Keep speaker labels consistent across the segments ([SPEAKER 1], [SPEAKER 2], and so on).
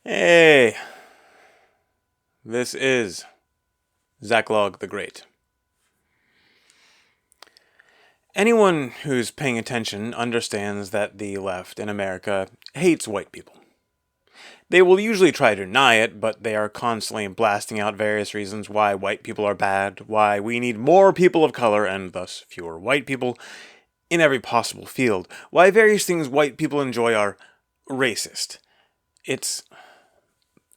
[SPEAKER 1] Hey, this is Zachlog the Great. Anyone who's paying attention understands that the left in America hates white people. They will usually try to deny it, but they are constantly blasting out various reasons why white people are bad, why we need more people of color and thus fewer white people in every possible field, why various things white people enjoy are racist. It's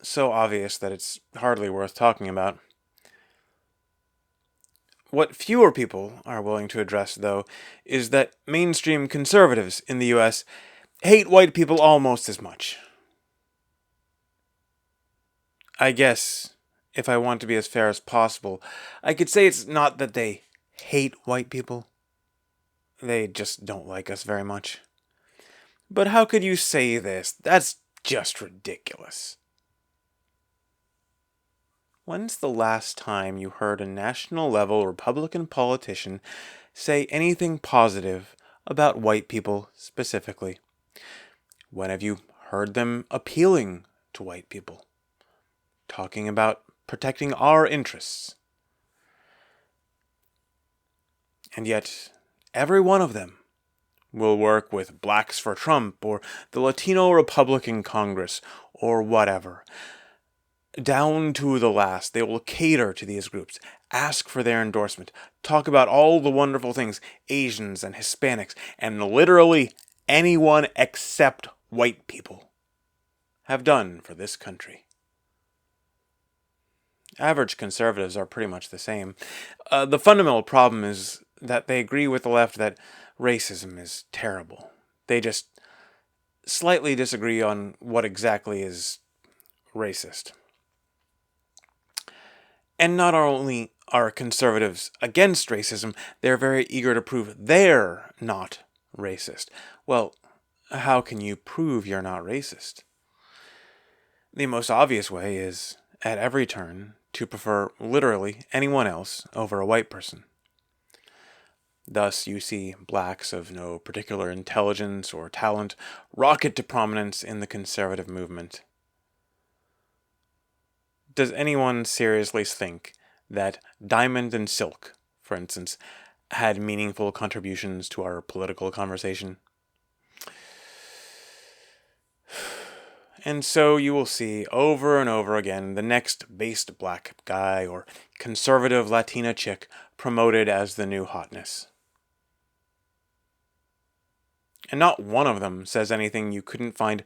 [SPEAKER 1] so obvious that it's hardly worth talking about. What fewer people are willing to address, though, is that mainstream conservatives in the US hate white people almost as much. I guess, if I want to be as fair as possible, I could say it's not that they hate white people. They just don't like us very much. But how could you say this? That's just ridiculous. When's the last time you heard a national level Republican politician say anything positive about white people specifically? When have you heard them appealing to white people? Talking about protecting our interests? And yet, every one of them will work with Blacks for Trump or the Latino Republican Congress or whatever. Down to the last, they will cater to these groups, ask for their endorsement, talk about all the wonderful things Asians and Hispanics, and literally anyone except white people have done for this country. Average conservatives are pretty much the same. The fundamental problem is that they agree with the left that racism is terrible. They just slightly disagree on what exactly is racist. And not only are conservatives against racism, they're very eager to prove they're not racist. Well, how can you prove you're not racist? The most obvious way is, at every turn, to prefer literally anyone else over a white person. Thus, you see blacks of no particular intelligence or talent rocket to prominence in the conservative movement. Does anyone seriously think that Diamond and Silk, for instance, had meaningful contributions to our political conversation? And so you will see over and over again the next based black guy or conservative Latina chick promoted as the new hotness. And not one of them says anything you couldn't find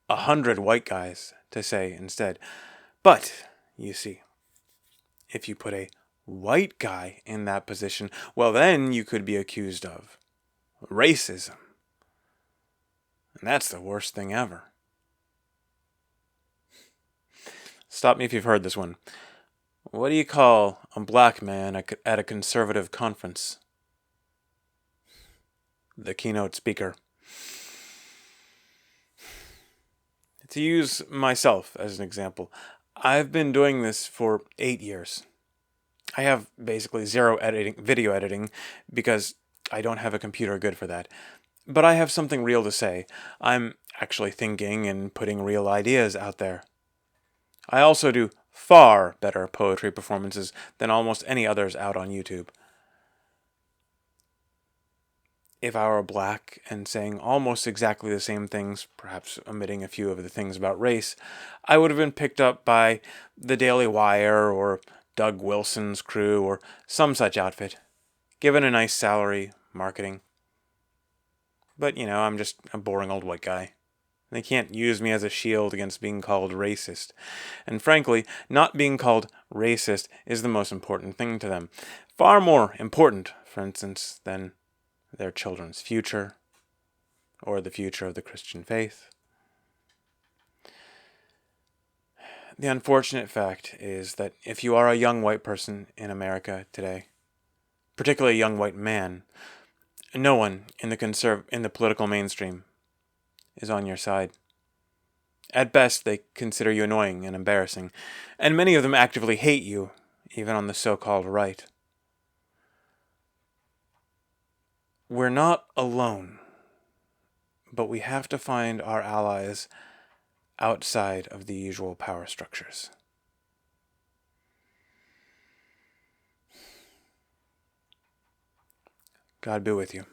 [SPEAKER 1] 100 white guys to say instead. But, you see, if you put a white guy in that position, well, then you could be accused of racism. And that's the worst thing ever. Stop me if you've heard this one. What do you call a black man at a conservative conference? The keynote speaker. To use myself as an example, I've been doing this for 8 years. I have basically zero video editing, because I don't have a computer good for that. But I have something real to say. I'm actually thinking and putting real ideas out there. I also do far better poetry performances than almost any others out on YouTube. If I were black and saying almost exactly the same things, perhaps omitting a few of the things about race, I would have been picked up by the Daily Wire or Doug Wilson's crew or some such outfit, given a nice salary, marketing. But, I'm just a boring old white guy. They can't use me as a shield against being called racist. And frankly, not being called racist is the most important thing to them. Far more important, for instance, than their children's future or the future of the Christian faith. The unfortunate fact is that if you are a young white person in America today, particularly a young white man, no one in the political mainstream is on your side. At best, they consider you annoying and embarrassing, and many of them actively hate you, even on the so-called right. We're not alone, but we have to find our allies outside of the usual power structures. God be with you.